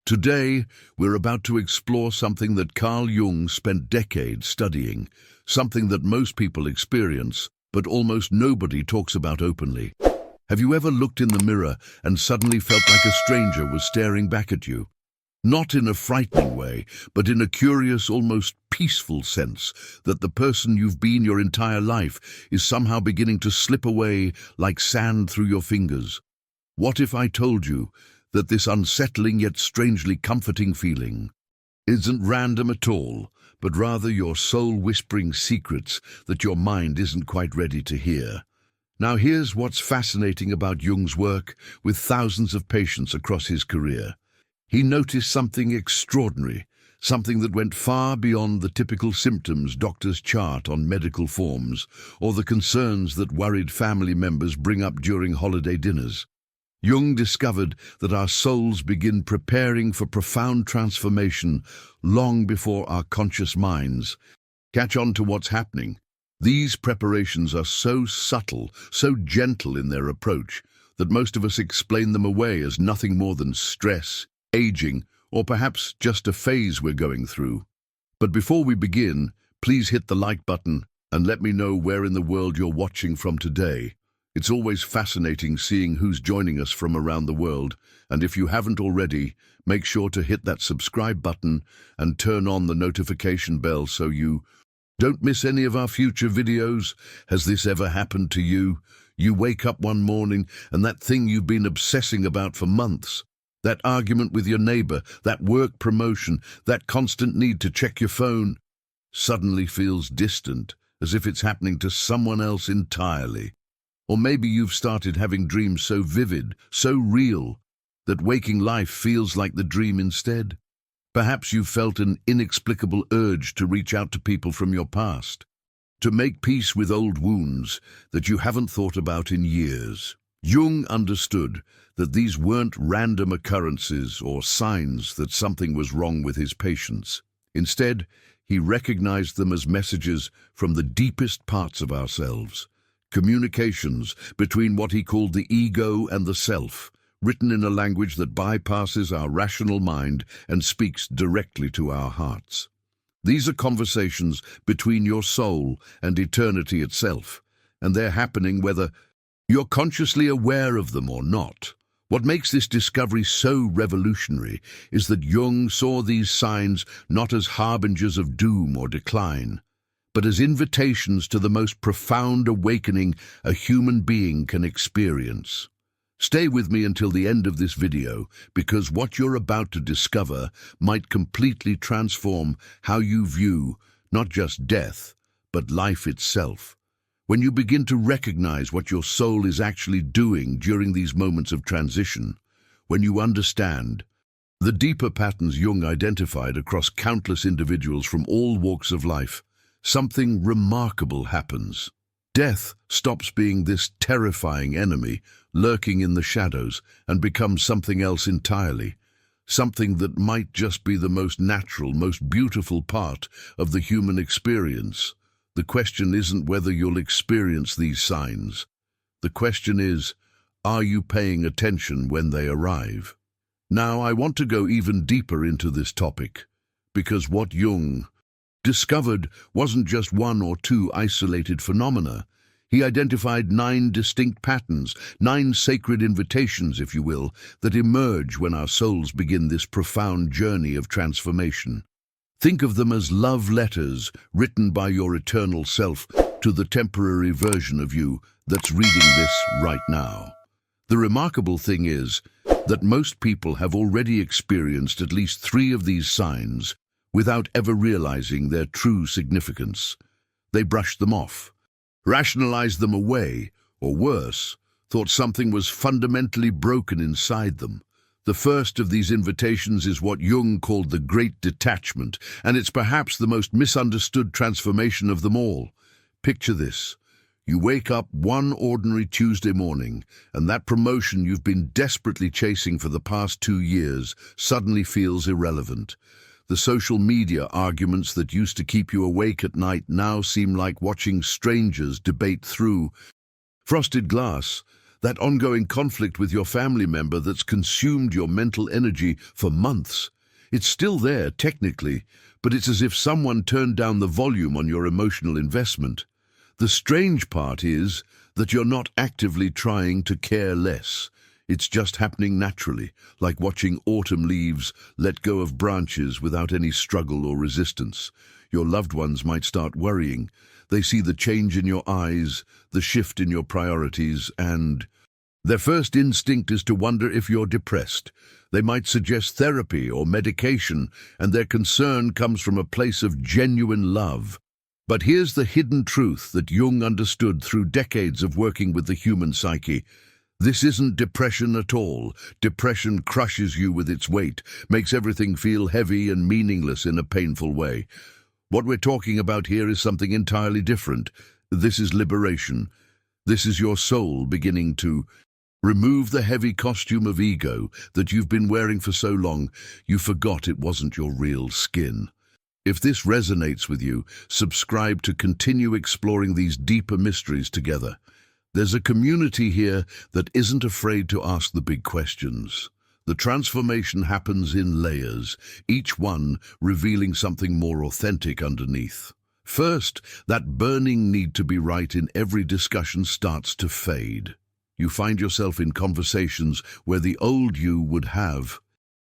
Today, we're about to explore something that Carl Jung spent decades studying, something that most people experience, but almost nobody talks about openly. Have you ever looked in the mirror and suddenly felt like a stranger was staring back at you? Not in a frightening way, but in a curious, almost peaceful sense that the person you've been your entire life is somehow beginning to slip away like sand through your fingers. What if I told you that this unsettling yet strangely comforting feeling isn't random at all, but rather your soul whispering secrets that your mind isn't quite ready to hear? Now here's what's fascinating about Jung's work with thousands of patients across his career. He noticed something extraordinary, something that went far beyond the typical symptoms doctors chart on medical forms or the concerns that worried family members bring up during holiday dinners. Jung discovered that our souls begin preparing for profound transformation long before our conscious minds catch on to what's happening. These preparations are so subtle, so gentle in their approach, that most of us explain them away as nothing more than stress, aging, or perhaps just a phase we're going through. But before we begin, please hit the like button and let me know where in the world you're watching from today. It's always fascinating seeing who's joining us from around the world, and if you haven't already, make sure to hit that subscribe button and turn on the notification bell so you don't miss any of our future videos. Has this ever happened to you? You wake up one morning and that thing you've been obsessing about for months, that argument with your neighbor, that work promotion, that constant need to check your phone, suddenly feels distant, as if it's happening to someone else entirely. Or maybe you've started having dreams so vivid, so real, that waking life feels like the dream instead. Perhaps you've felt an inexplicable urge to reach out to people from your past, to make peace with old wounds that you haven't thought about in years. Jung understood that these weren't random occurrences or signs that something was wrong with his patients. Instead, he recognized them as messages from the deepest parts of ourselves, communications between what he called the ego and the self, written in a language that bypasses our rational mind and speaks directly to our hearts. These are conversations between your soul and eternity itself, and they're happening whether you're consciously aware of them or not. What makes this discovery so revolutionary is that Jung saw these signs not as harbingers of doom or decline, but as invitations to the most profound awakening a human being can experience. Stay with me until the end of this video, because what you're about to discover might completely transform how you view not just death, but life itself. When you begin to recognize what your soul is actually doing during these moments of transition, when you understand the deeper patterns Jung identified across countless individuals from all walks of life, something remarkable happens. Death stops being this terrifying enemy lurking in the shadows and becomes something else entirely, something that might just be the most natural, most beautiful part of the human experience. The question isn't whether you'll experience these signs. The question is, are you paying attention when they arrive? Now, I want to go even deeper into this topic, because what Jung discovered wasn't just one or two isolated phenomena. He identified 9 distinct patterns, 9 sacred invitations, if you will, that emerge when our souls begin this profound journey of transformation. Think of them as love letters written by your eternal self to the temporary version of you that's reading this right now. The remarkable thing is that most people have already experienced at least 3 of these signs without ever realizing their true significance. They brushed them off, rationalized them away, or worse, thought something was fundamentally broken inside them. The first of these invitations is what Jung called the great detachment, and it's perhaps the most misunderstood transformation of them all. Picture this. You wake up one ordinary Tuesday morning, and that promotion you've been desperately chasing for the past 2 years suddenly feels irrelevant. The social media arguments that used to keep you awake at night now seem like watching strangers debate through frosted glass. That ongoing conflict with your family member that's consumed your mental energy for months. It's still there, technically, but it's as if someone turned down the volume on your emotional investment. The strange part is that you're not actively trying to care less. It's just happening naturally, like watching autumn leaves let go of branches without any struggle or resistance. Your loved ones might start worrying. They see the change in your eyes, the shift in your priorities, and their first instinct is to wonder if you're depressed. They might suggest therapy or medication, and their concern comes from a place of genuine love. But here's the hidden truth that Jung understood through decades of working with the human psyche. This isn't depression at all. Depression crushes you with its weight, makes everything feel heavy and meaningless in a painful way. What we're talking about here is something entirely different. This is liberation. This is your soul beginning to remove the heavy costume of ego that you've been wearing for so long you forgot it wasn't your real skin. If this resonates with you, subscribe to continue exploring these deeper mysteries together. There's a community here that isn't afraid to ask the big questions. The transformation happens in layers, each one revealing something more authentic underneath. First, that burning need to be right in every discussion starts to fade. You find yourself in conversations where the old you would have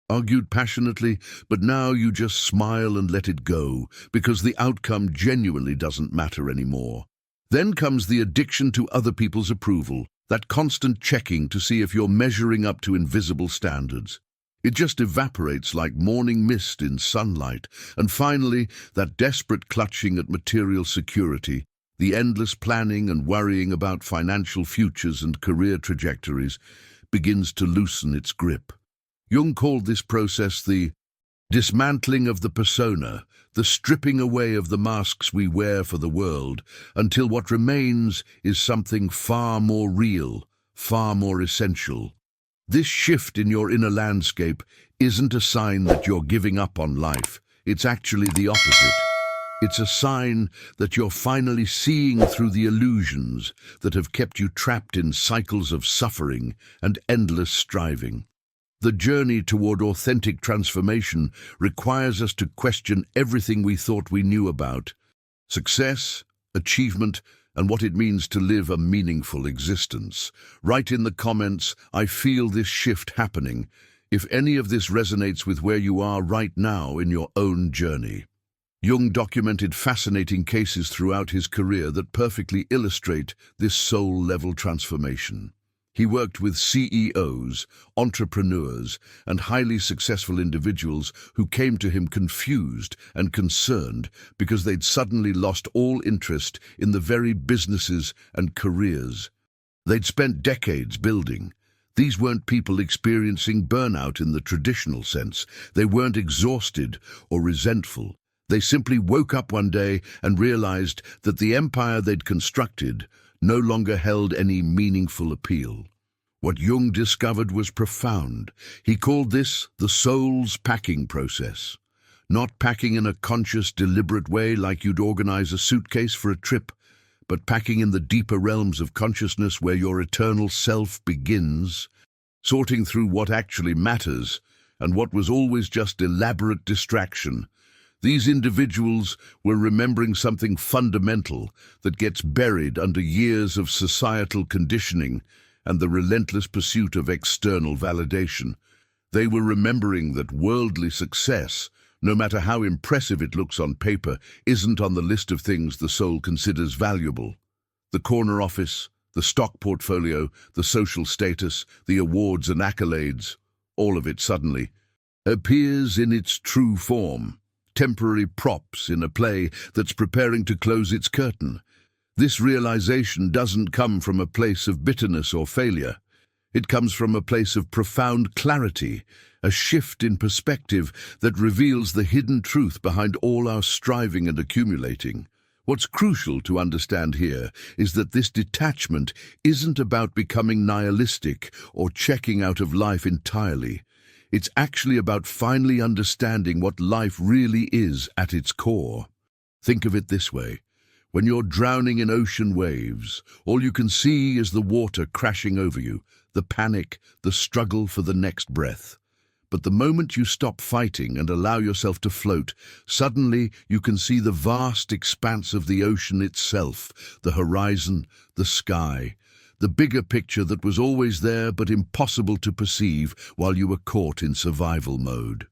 argued passionately, but now you just smile and let it go, because the outcome genuinely doesn't matter anymore. Then comes the addiction to other people's approval, that constant checking to see if you're measuring up to invisible standards. It just evaporates like morning mist in sunlight. And finally, that desperate clutching at material security, the endless planning and worrying about financial futures and career trajectories, begins to loosen its grip. Jung called this process the dismantling of the persona, the stripping away of the masks we wear for the world, until what remains is something far more real, far more essential. This shift in your inner landscape isn't a sign that you're giving up on life. It's actually the opposite. It's a sign that you're finally seeing through the illusions that have kept you trapped in cycles of suffering and endless striving. The journey toward authentic transformation requires us to question everything we thought we knew about success, achievement, and what it means to live a meaningful existence. Write in the comments, "I feel this shift happening," if any of this resonates with where you are right now in your own journey. Jung documented fascinating cases throughout his career that perfectly illustrate this soul-level transformation. He worked with CEOs, entrepreneurs, and highly successful individuals who came to him confused and concerned because they'd suddenly lost all interest in the very businesses and careers they'd spent decades building. These weren't people experiencing burnout in the traditional sense. They weren't exhausted or resentful. They simply woke up one day and realized that the empire they'd constructed no longer held any meaningful appeal. What Jung discovered was profound. He called this the soul's packing process. Not packing in a conscious, deliberate way like you'd organize a suitcase for a trip, but packing in the deeper realms of consciousness where your eternal self begins, sorting through what actually matters and what was always just elaborate distraction. These individuals were remembering something fundamental that gets buried under years of societal conditioning and the relentless pursuit of external validation. They were remembering that worldly success, no matter how impressive it looks on paper, isn't on the list of things the soul considers valuable. The corner office, the stock portfolio, the social status, the awards and accolades, all of it suddenly appears in its true form. Temporary props in a play that's preparing to close its curtain. This realization doesn't come from a place of bitterness or failure. It comes from a place of profound clarity, a shift in perspective that reveals the hidden truth behind all our striving and accumulating. What's crucial to understand here is that this detachment isn't about becoming nihilistic or checking out of life entirely. It's actually about finally understanding what life really is at its core. Think of it this way. When you're drowning in ocean waves, all you can see is the water crashing over you, the panic, the struggle for the next breath. But the moment you stop fighting and allow yourself to float, suddenly you can see the vast expanse of the ocean itself, the horizon, the sky, the bigger picture that was always there but impossible to perceive while you were caught in survival mode.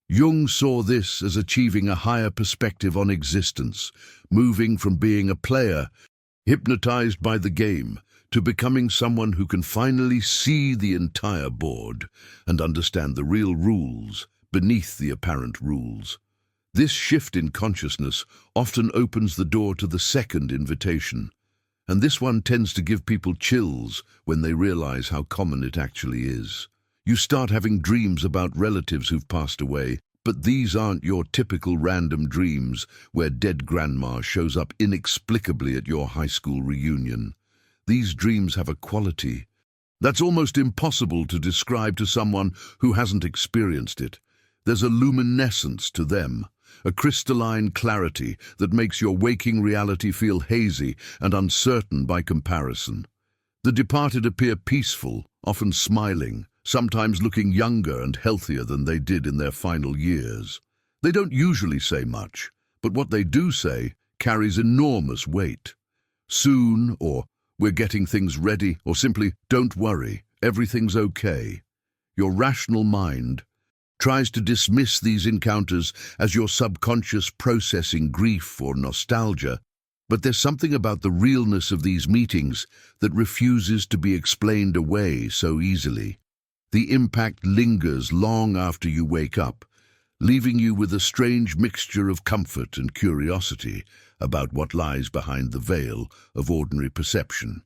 Jung saw this as achieving a higher perspective on existence, moving from being a player, hypnotized by the game, to becoming someone who can finally see the entire board and understand the real rules beneath the apparent rules. This shift in consciousness often opens the door to the second invitation, and this one tends to give people chills when they realize how common it actually is. You start having dreams about relatives who've passed away, but these aren't your typical random dreams where dead grandma shows up inexplicably at your high school reunion. These dreams have a quality that's almost impossible to describe to someone who hasn't experienced it. There's a luminescence to them, a crystalline clarity that makes your waking reality feel hazy and uncertain by comparison. The departed appear peaceful, often smiling, sometimes looking younger and healthier than they did in their final years. They don't usually say much, but what they do say carries enormous weight. Soon, or we're getting things ready, or simply don't worry, everything's okay. Your rational mind tries to dismiss these encounters as your subconscious processing grief or nostalgia, but there's something about the realness of these meetings that refuses to be explained away so easily. The impact lingers long after you wake up, leaving you with a strange mixture of comfort and curiosity about what lies behind the veil of ordinary perception.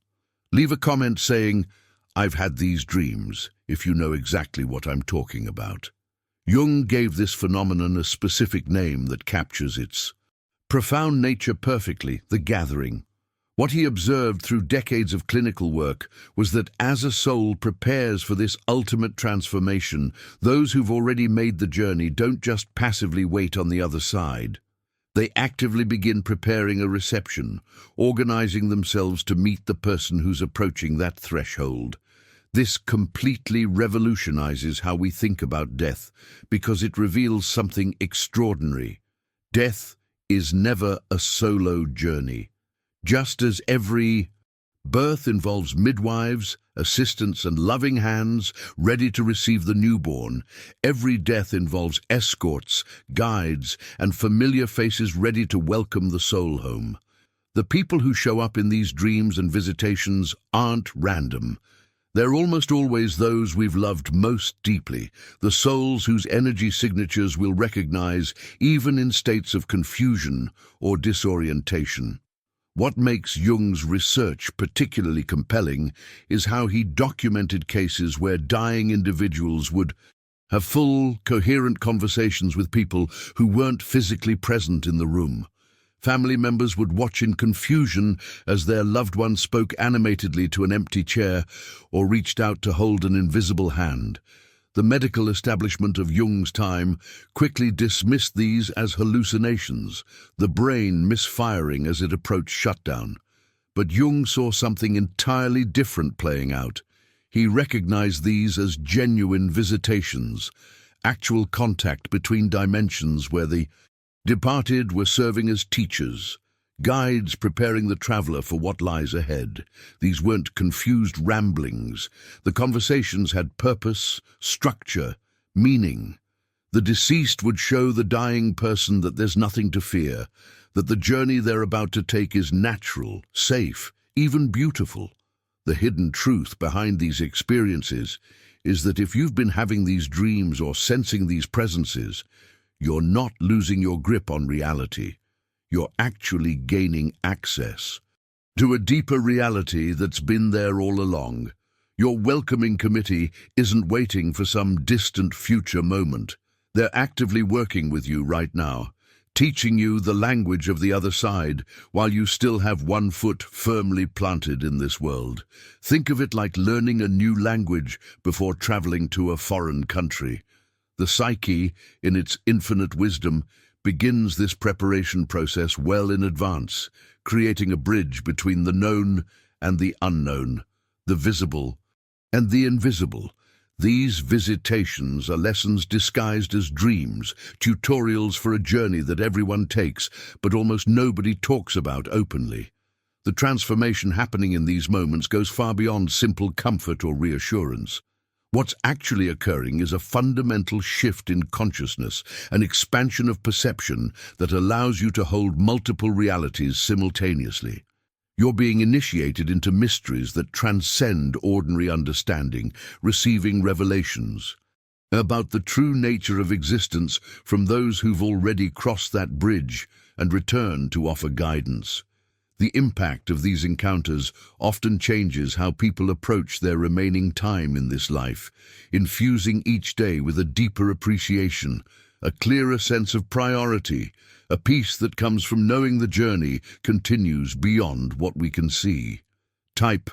Leave a comment saying, "I've had these dreams," if you know exactly what I'm talking about. Jung gave this phenomenon a specific name that captures its profound nature perfectly: the gathering. What he observed through decades of clinical work was that as a soul prepares for this ultimate transformation, those who've already made the journey don't just passively wait on the other side. They actively begin preparing a reception, organizing themselves to meet the person who's approaching that threshold. This completely revolutionizes how we think about death, because it reveals something extraordinary. Death is never a solo journey. Just as every birth involves midwives, assistants, and loving hands ready to receive the newborn, every death involves escorts, guides, and familiar faces ready to welcome the soul home. The people who show up in these dreams and visitations aren't random. They're almost always those we've loved most deeply, the souls whose energy signatures we'll recognize even in states of confusion or disorientation. What makes Jung's research particularly compelling is how he documented cases where dying individuals would have full, coherent conversations with people who weren't physically present in the room. Family members would watch in confusion as their loved one spoke animatedly to an empty chair or reached out to hold an invisible hand. The medical establishment of Jung's time quickly dismissed these as hallucinations, the brain misfiring as it approached shutdown. But Jung saw something entirely different playing out. He recognized these as genuine visitations, actual contact between dimensions where the departed were serving as teachers, guides preparing the traveler for what lies ahead. These weren't confused ramblings. The conversations had purpose, structure, meaning. The deceased would show the dying person that there's nothing to fear, that the journey they're about to take is natural, safe, even beautiful. The hidden truth behind these experiences is that if you've been having these dreams or sensing these presences, you're not losing your grip on reality. You're actually gaining access to a deeper reality that's been there all along. Your welcoming committee isn't waiting for some distant future moment. They're actively working with you right now, teaching you the language of the other side while you still have one foot firmly planted in this world. Think of it like learning a new language before traveling to a foreign country. The psyche, in its infinite wisdom, begins this preparation process well in advance, creating a bridge between the known and the unknown, the visible and the invisible. These visitations are lessons disguised as dreams, tutorials for a journey that everyone takes, but almost nobody talks about openly. The transformation happening in these moments goes far beyond simple comfort or reassurance. What's actually occurring is a fundamental shift in consciousness, an expansion of perception that allows you to hold multiple realities simultaneously. You're being initiated into mysteries that transcend ordinary understanding, receiving revelations about the true nature of existence from those who've already crossed that bridge and returned to offer guidance. The impact of these encounters often changes how people approach their remaining time in this life, infusing each day with a deeper appreciation, a clearer sense of priority, a peace that comes from knowing the journey continues beyond what we can see. Type,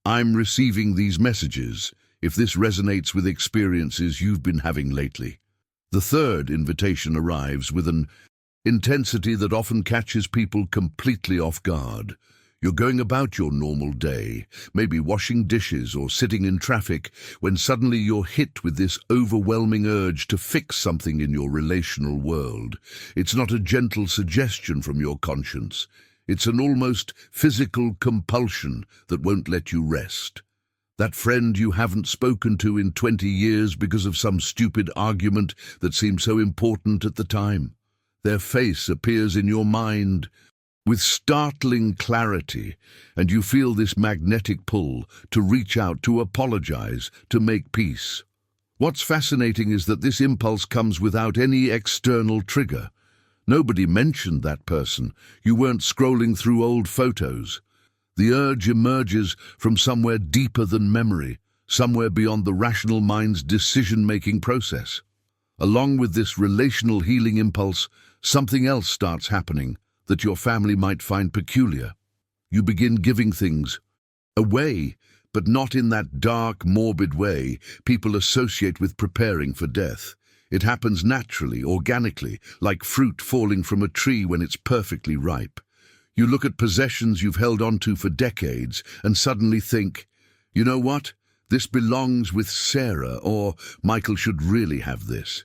"I'm receiving these messages," if this resonates with experiences you've been having lately. The third invitation arrives with an intensity that often catches people completely off guard. You're going about your normal day, maybe washing dishes or sitting in traffic, when suddenly you're hit with this overwhelming urge to fix something in your relational world. It's not a gentle suggestion from your conscience. It's an almost physical compulsion that won't let you rest. That friend you haven't spoken to in 20 years because of some stupid argument that seemed so important at the time. Their face appears in your mind with startling clarity, and you feel this magnetic pull to reach out, to apologize, to make peace. What's fascinating is that this impulse comes without any external trigger. Nobody mentioned that person. You weren't scrolling through old photos. The urge emerges from somewhere deeper than memory, somewhere beyond the rational mind's decision-making process. Along with this relational healing impulse, something else starts happening that your family might find peculiar. You begin giving things away, but not in that dark, morbid way people associate with preparing for death. It happens naturally, organically, like fruit falling from a tree when it's perfectly ripe. You look at possessions you've held onto for decades and suddenly think, you know what? This belongs with Sarah, or Michael should really have this.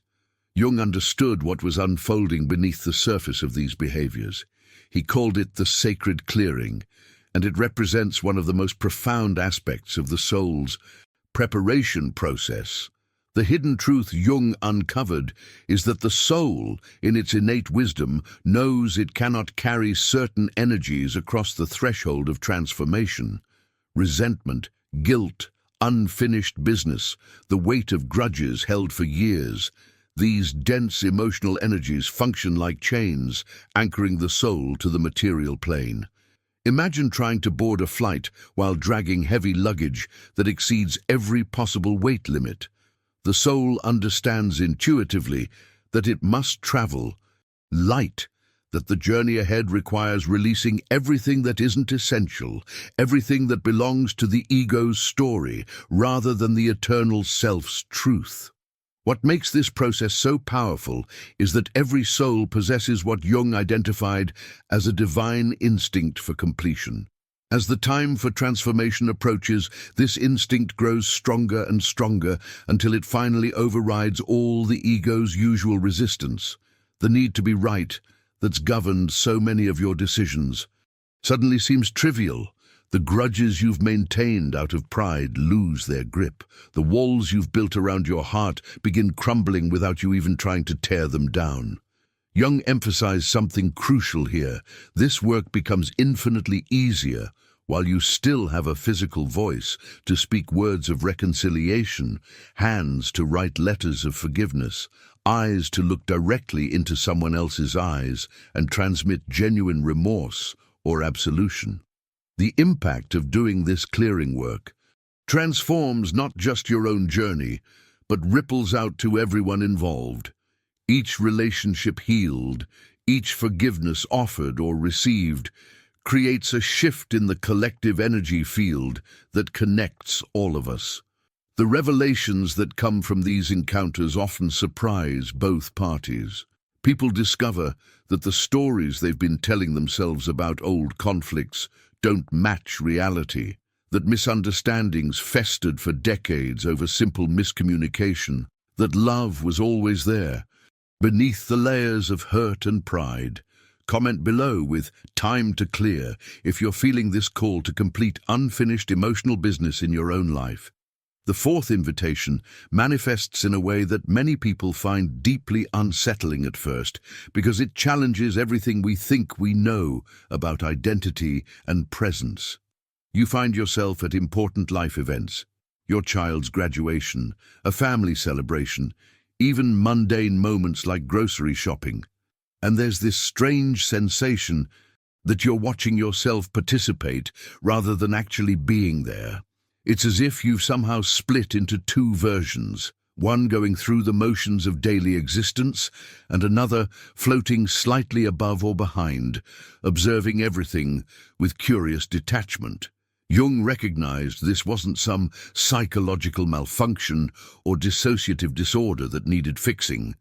Jung understood what was unfolding beneath the surface of these behaviors. He called it the sacred clearing, and it represents one of the most profound aspects of the soul's preparation process. The hidden truth Jung uncovered is that the soul, in its innate wisdom, knows it cannot carry certain energies across the threshold of transformation. Resentment, guilt, unfinished business, the weight of grudges held for years. These dense emotional energies function like chains, anchoring the soul to the material plane. Imagine trying to board a flight while dragging heavy luggage that exceeds every possible weight limit. The soul understands intuitively that it must travel light, that the journey ahead requires releasing everything that isn't essential, everything that belongs to the ego's story, rather than the eternal self's truth. What makes this process so powerful is that every soul possesses what Jung identified as a divine instinct for completion. As the time for transformation approaches, this instinct grows stronger and stronger until it finally overrides all the ego's usual resistance. The need to be right, that's governed so many of your decisions, suddenly seems trivial. The grudges you've maintained out of pride lose their grip. The walls you've built around your heart begin crumbling without you even trying to tear them down. Jung emphasized something crucial here. This work becomes infinitely easier while you still have a physical voice to speak words of reconciliation, hands to write letters of forgiveness, eyes to look directly into someone else's eyes and transmit genuine remorse or absolution. The impact of doing this clearing work transforms not just your own journey, but ripples out to everyone involved. Each relationship healed, each forgiveness offered or received, creates a shift in the collective energy field that connects all of us. The revelations that come from these encounters often surprise both parties. People discover that the stories they've been telling themselves about old conflicts don't match reality, that misunderstandings festered for decades over simple miscommunication, that love was always there, beneath the layers of hurt and pride. Comment below with "time to clear" if you're feeling this call to complete unfinished emotional business in your own life. The fourth invitation manifests in a way that many people find deeply unsettling at first because it challenges everything we think we know about identity and presence. You find yourself at important life events, your child's graduation, a family celebration, even mundane moments like grocery shopping. And there's this strange sensation that you're watching yourself participate rather than actually being there. It's as if you've somehow split into two versions, one going through the motions of daily existence and another floating slightly above or behind, observing everything with curious detachment. Jung recognized this wasn't some psychological malfunction or dissociative disorder that needed fixing.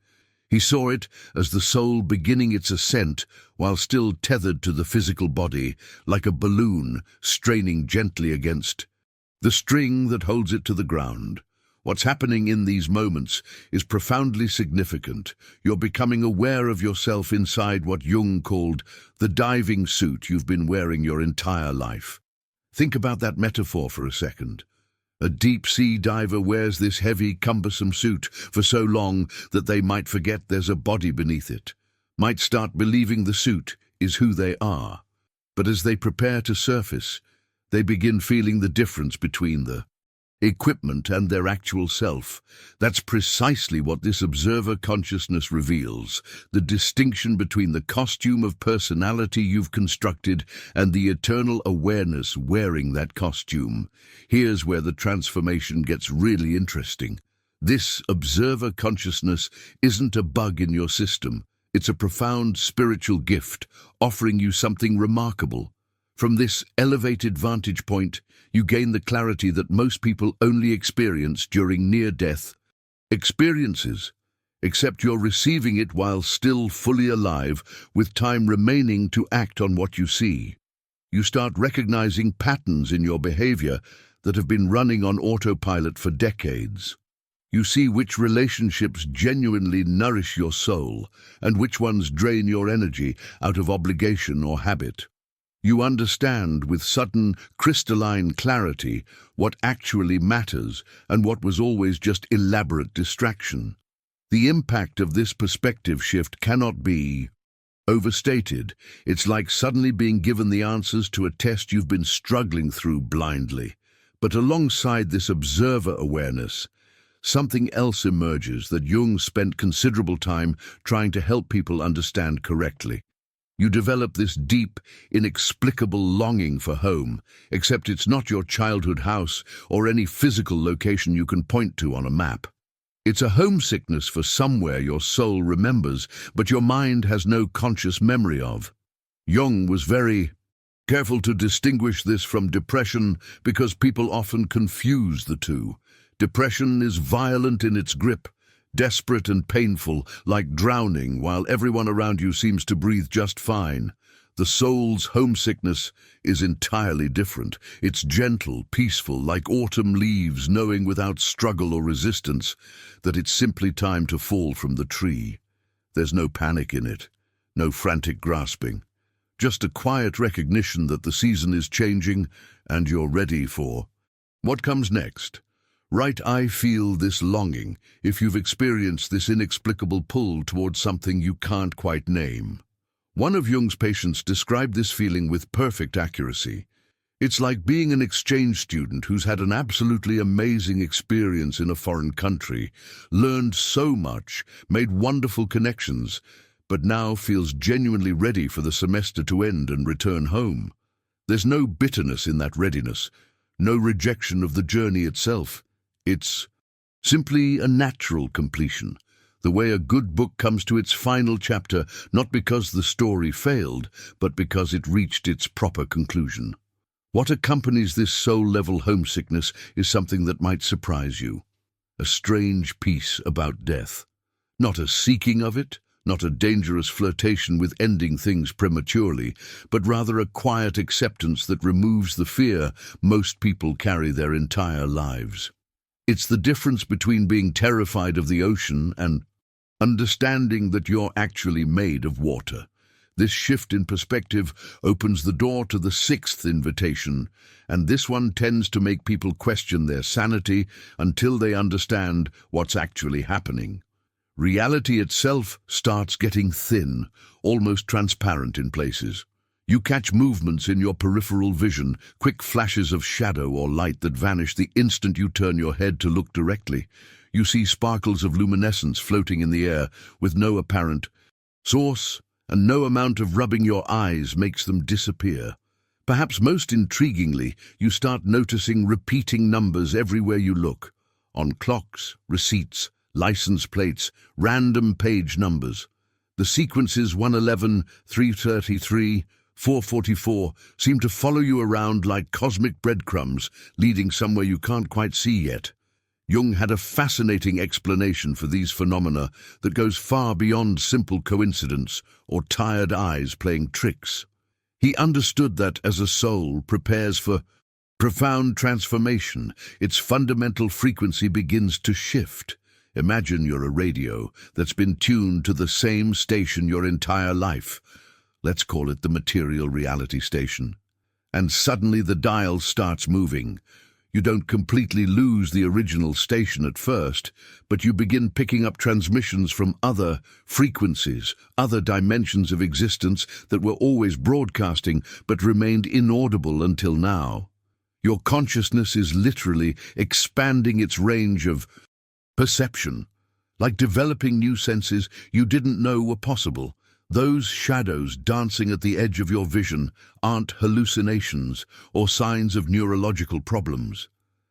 He saw it as the soul beginning its ascent while still tethered to the physical body, like a balloon straining gently against the string that holds it to the ground. What's happening in these moments is profoundly significant. You're becoming aware of yourself inside what Jung called the diving suit you've been wearing your entire life. Think about that metaphor for a second. A deep-sea diver wears this heavy, cumbersome suit for so long that they might forget there's a body beneath it, might start believing the suit is who they are. But as they prepare to surface, they begin feeling the difference between the equipment and their actual self. That's precisely what this observer consciousness reveals, the distinction between the costume of personality you've constructed and the eternal awareness wearing that costume. Here's where the transformation gets really interesting. This observer consciousness isn't a bug in your system. It's a profound spiritual gift, offering you something remarkable. From this elevated vantage point, you gain the clarity that most people only experience during near-death experiences, except you're receiving it while still fully alive, with time remaining to act on what you see. You start recognizing patterns in your behavior that have been running on autopilot for decades. You see which relationships genuinely nourish your soul and which ones drain your energy out of obligation or habit. You understand with sudden, crystalline clarity what actually matters and what was always just elaborate distraction. The impact of this perspective shift cannot be overstated. It's like suddenly being given the answers to a test you've been struggling through blindly. But alongside this observer awareness, something else emerges that Jung spent considerable time trying to help people understand correctly. You develop this deep, inexplicable longing for home, except it's not your childhood house or any physical location you can point to on a map. It's a homesickness for somewhere your soul remembers, but your mind has no conscious memory of. Jung was very careful to distinguish this from depression because people often confuse the two. Depression is violent in its grip, desperate and painful, like drowning, while everyone around you seems to breathe just fine. The soul's homesickness is entirely different. It's gentle, peaceful, like autumn leaves, knowing without struggle or resistance that it's simply time to fall from the tree. There's no panic in it, no frantic grasping, just a quiet recognition that the season is changing and you're ready for what comes next. Right, I feel this longing if you've experienced this inexplicable pull towards something you can't quite name. One of Jung's patients described this feeling with perfect accuracy. It's like being an exchange student who's had an absolutely amazing experience in a foreign country, learned so much, made wonderful connections, but now feels genuinely ready for the semester to end and return home. There's no bitterness in that readiness, no rejection of the journey itself. It's simply a natural completion, the way a good book comes to its final chapter, not because the story failed, but because it reached its proper conclusion. What accompanies this soul-level homesickness is something that might surprise you. A strange peace about death. Not a seeking of it, not a dangerous flirtation with ending things prematurely, but rather a quiet acceptance that removes the fear most people carry their entire lives. It's the difference between being terrified of the ocean and understanding that you're actually made of water. This shift in perspective opens the door to the sixth invitation, and this one tends to make people question their sanity until they understand what's actually happening. Reality itself starts getting thin, almost transparent in places. You catch movements in your peripheral vision, quick flashes of shadow or light that vanish the instant you turn your head to look directly. You see sparkles of luminescence floating in the air with no apparent source, and no amount of rubbing your eyes makes them disappear. Perhaps most intriguingly, you start noticing repeating numbers everywhere you look. On clocks, receipts, license plates, random page numbers. The sequences 111, 333, 444 seem to follow you around like cosmic breadcrumbs, leading somewhere you can't quite see yet. Jung had a fascinating explanation for these phenomena that goes far beyond simple coincidence or tired eyes playing tricks. He understood that as a soul prepares for profound transformation, its fundamental frequency begins to shift. Imagine you're a radio that's been tuned to the same station your entire life. Let's call it the material reality station. And suddenly the dial starts moving. You don't completely lose the original station at first, but you begin picking up transmissions from other frequencies, other dimensions of existence that were always broadcasting but remained inaudible until now. Your consciousness is literally expanding its range of perception, like developing new senses you didn't know were possible. Those shadows dancing at the edge of your vision aren't hallucinations or signs of neurological problems.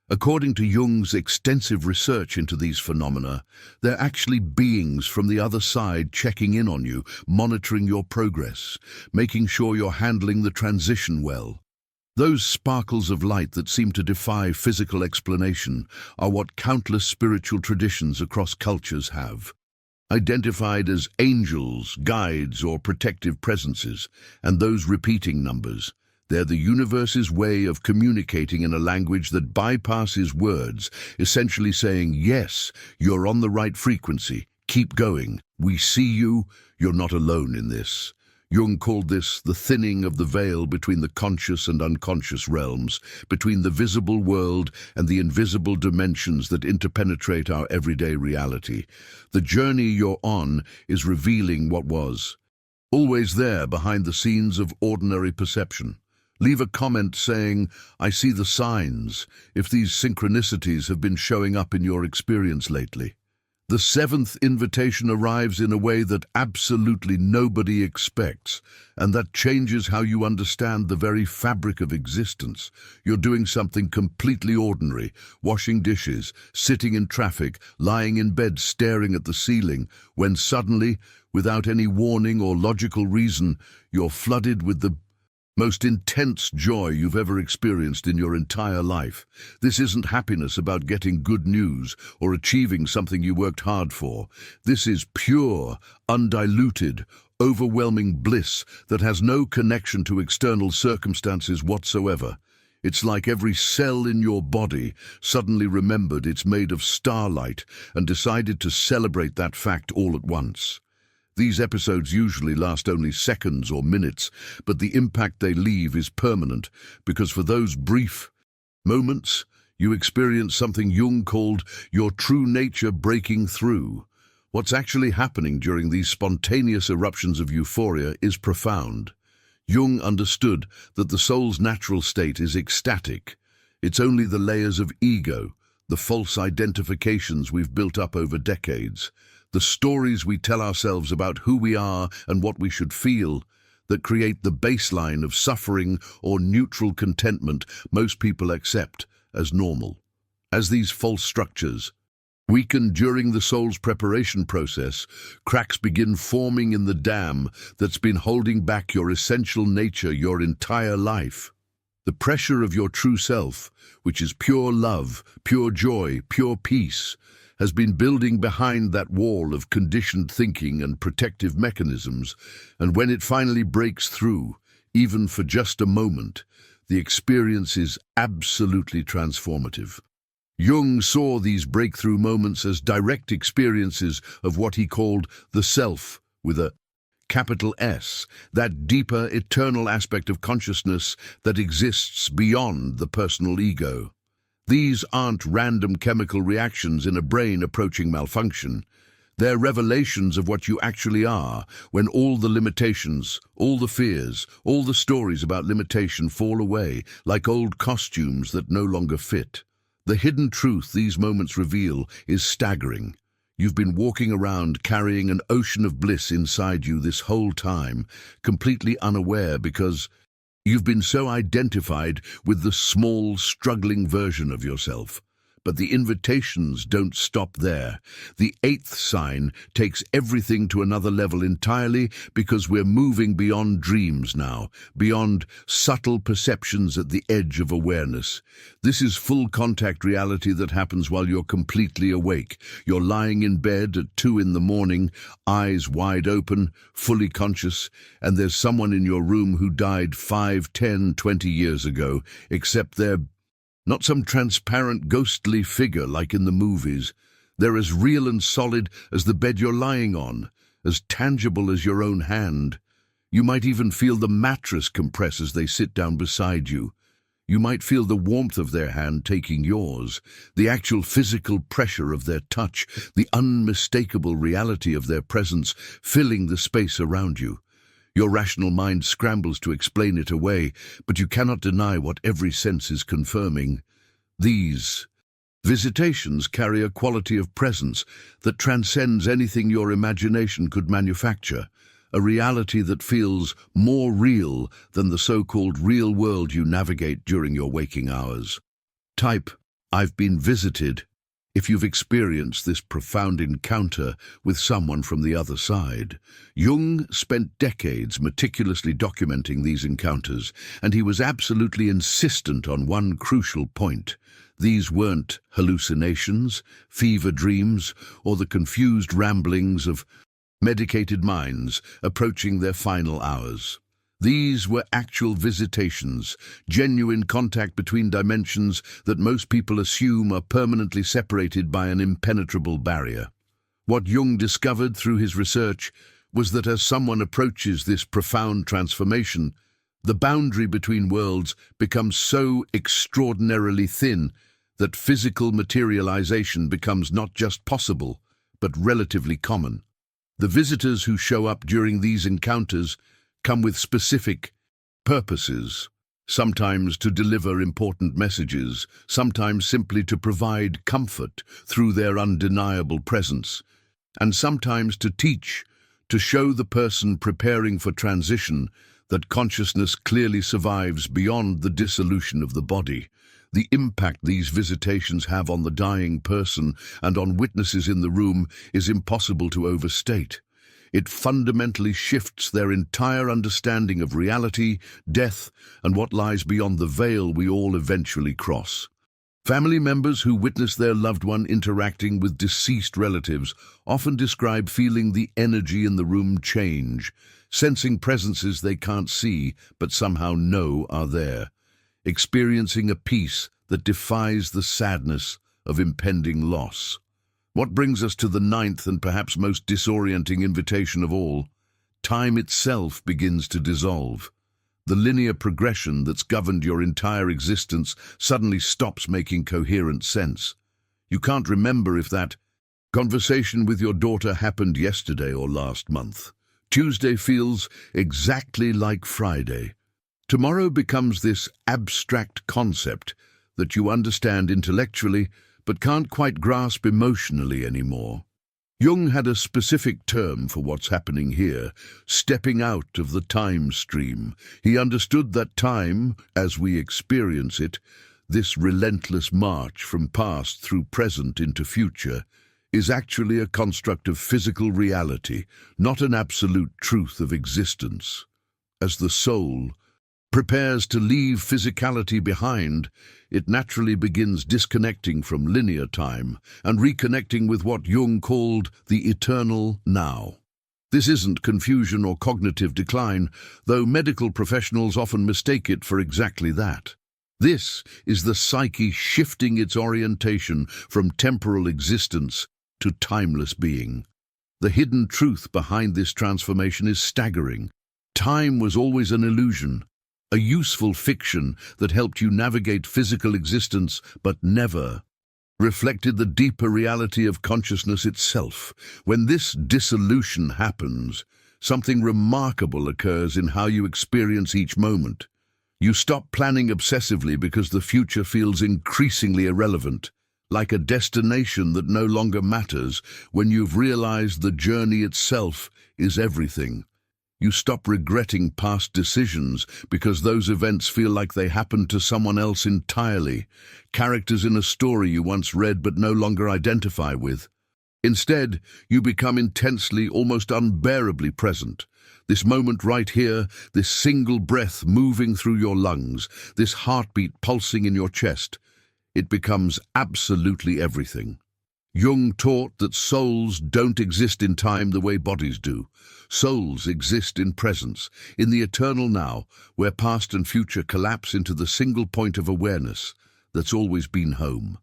According to Jung's extensive research into these phenomena, they're actually beings from the other side checking in on you, monitoring your progress, making sure you're handling the transition well. Those sparkles of light that seem to defy physical explanation are what countless spiritual traditions across cultures have identified as angels, guides, or protective presences, and those repeating numbers. They're the universe's way of communicating in a language that bypasses words, essentially saying, yes, you're on the right frequency, keep going, we see you, you're not alone in this. Jung called this the thinning of the veil between the conscious and unconscious realms, between the visible world and the invisible dimensions that interpenetrate our everyday reality. The journey you're on is revealing what was always there behind the scenes of ordinary perception. Leave a comment saying, I see the signs, if these synchronicities have been showing up in your experience lately. The seventh invitation arrives in a way that absolutely nobody expects, and that changes how you understand the very fabric of existence. You're doing something completely ordinary, washing dishes, sitting in traffic, lying in bed staring at the ceiling, when suddenly, without any warning or logical reason, you're flooded with the most intense joy you've ever experienced in your entire life. This isn't happiness about getting good news or achieving something you worked hard for. This is pure, undiluted, overwhelming bliss that has no connection to external circumstances whatsoever. It's like every cell in your body suddenly remembered it's made of starlight and decided to celebrate that fact all at once. These episodes usually last only seconds or minutes, but the impact they leave is permanent, because for those brief moments, you experience something Jung called your true nature breaking through. What's actually happening during these spontaneous eruptions of euphoria is profound. Jung understood that the soul's natural state is ecstatic. It's only the layers of ego, the false identifications we've built up over decades, the stories we tell ourselves about who we are and what we should feel, that create the baseline of suffering or neutral contentment most people accept as normal. As these false structures weaken during the soul's preparation process, cracks begin forming in the dam that's been holding back your essential nature your entire life. The pressure of your true self, which is pure love, pure joy, pure peace, has been building behind that wall of conditioned thinking and protective mechanisms, and when it finally breaks through, even for just a moment, the experience is absolutely transformative. Jung saw these breakthrough moments as direct experiences of what he called the self, with a capital S, that deeper, eternal aspect of consciousness that exists beyond the personal ego. These aren't random chemical reactions in a brain approaching malfunction. They're revelations of what you actually are, when all the limitations, all the fears, all the stories about limitation fall away, like old costumes that no longer fit. The hidden truth these moments reveal is staggering. You've been walking around carrying an ocean of bliss inside you this whole time, completely unaware because you've been so identified with the small, struggling version of yourself. But the invitations don't stop there. The eighth sign takes everything to another level entirely because we're moving beyond dreams now, beyond subtle perceptions at the edge of awareness. This is full contact reality that happens while you're completely awake. You're lying in bed at 2 in the morning, eyes wide open, fully conscious, and there's someone in your room who died 5, 10, 20 years ago, except they're not some transparent, ghostly figure like in the movies. They're as real and solid as the bed you're lying on, as tangible as your own hand. You might even feel the mattress compress as they sit down beside you. You might feel the warmth of their hand taking yours, the actual physical pressure of their touch, the unmistakable reality of their presence filling the space around you. Your rational mind scrambles to explain it away, but you cannot deny what every sense is confirming. These visitations carry a quality of presence that transcends anything your imagination could manufacture, a reality that feels more real than the so-called real world you navigate during your waking hours. Type, I've been visited, if you've experienced this profound encounter with someone from the other side. Jung spent decades meticulously documenting these encounters, and he was absolutely insistent on one crucial point. These weren't hallucinations, fever dreams, or the confused ramblings of medicated minds approaching their final hours. These were actual visitations, genuine contact between dimensions that most people assume are permanently separated by an impenetrable barrier. What Jung discovered through his research was that as someone approaches this profound transformation, the boundary between worlds becomes so extraordinarily thin that physical materialization becomes not just possible, but relatively common. The visitors who show up during these encounters come with specific purposes, sometimes to deliver important messages, sometimes simply to provide comfort through their undeniable presence, and sometimes to teach, to show the person preparing for transition that consciousness clearly survives beyond the dissolution of the body. The impact these visitations have on the dying person and on witnesses in the room is impossible to overstate. It fundamentally shifts their entire understanding of reality, death, and what lies beyond the veil we all eventually cross. Family members who witness their loved one interacting with deceased relatives often describe feeling the energy in the room change, sensing presences they can't see but somehow know are there, experiencing a peace that defies the sadness of impending loss. What brings us to the ninth and perhaps most disorienting invitation of all? Time itself begins to dissolve. The linear progression that's governed your entire existence suddenly stops making coherent sense. You can't remember if that conversation with your daughter happened yesterday or last month. Tuesday feels exactly like Friday. Tomorrow becomes this abstract concept that you understand intellectually but can't quite grasp emotionally anymore. Jung had a specific term for what's happening here, stepping out of the time stream. He understood that time, as we experience it, this relentless march from past through present into future, is actually a construct of physical reality, not an absolute truth of existence. As the soul, prepares to leave physicality behind, it naturally begins disconnecting from linear time and reconnecting with what Jung called the eternal now. This isn't confusion or cognitive decline, though medical professionals often mistake it for exactly that. This is the psyche shifting its orientation from temporal existence to timeless being. The hidden truth behind this transformation is staggering. Time was always an illusion, a useful fiction that helped you navigate physical existence, but never reflected the deeper reality of consciousness itself. When this dissolution happens, something remarkable occurs in how you experience each moment. You stop planning obsessively because the future feels increasingly irrelevant, like a destination that no longer matters when you've realized the journey itself is everything. You stop regretting past decisions because those events feel like they happened to someone else entirely, characters in a story you once read but no longer identify with. Instead, you become intensely, almost unbearably present. This moment right here, this single breath moving through your lungs, this heartbeat pulsing in your chest, it becomes absolutely everything. Jung taught that souls don't exist in time the way bodies do. Souls exist in presence, in the eternal now, where past and future collapse into the single point of awareness that's always been home.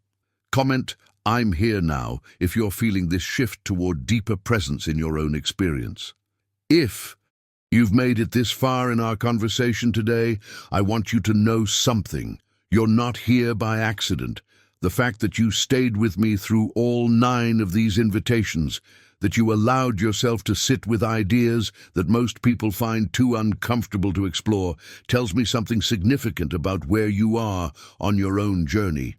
Comment, "I'm here now," if you're feeling this shift toward deeper presence in your own experience. If you've made it this far in our conversation today, I want you to know something. You're not here by accident. The fact that you stayed with me through all 9 of these invitations, that you allowed yourself to sit with ideas that most people find too uncomfortable to explore, tells me something significant about where you are on your own journey.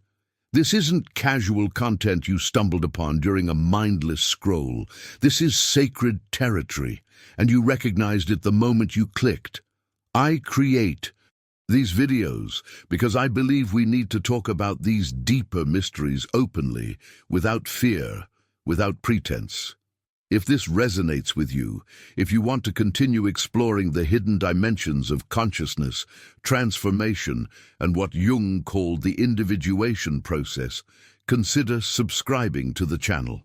This isn't casual content you stumbled upon during a mindless scroll. This is sacred territory, and you recognized it the moment you clicked. I create these videos because I believe we need to talk about these deeper mysteries openly, without fear, without pretense. If this resonates with you, if you want to continue exploring the hidden dimensions of consciousness, transformation, and what Jung called the individuation process, consider subscribing to the channel.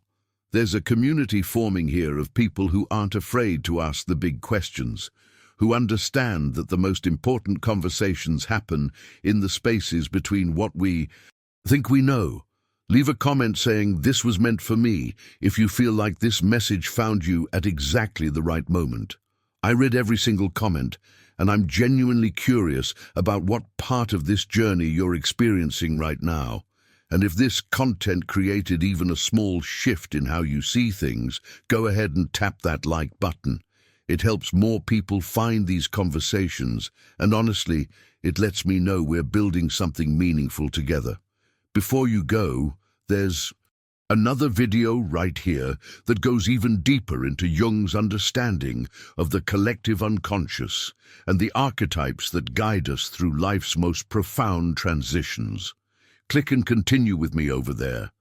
There's a community forming here of people who aren't afraid to ask the big questions, who understand that the most important conversations happen in the spaces between what we think we know. Leave a comment saying, "This was meant for me," if you feel like this message found you at exactly the right moment. I read every single comment, and I'm genuinely curious about what part of this journey you're experiencing right now. And if this content created even a small shift in how you see things, go ahead and tap that like button. It helps more people find these conversations, and honestly, it lets me know we're building something meaningful together. Before you go, there's another video right here that goes even deeper into Jung's understanding of the collective unconscious and the archetypes that guide us through life's most profound transitions. Click and continue with me over there.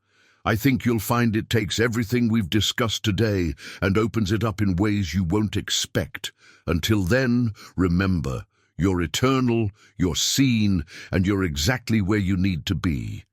I think you'll find it takes everything we've discussed today and opens it up in ways you won't expect. Until then, remember, you're eternal, you're seen, and you're exactly where you need to be.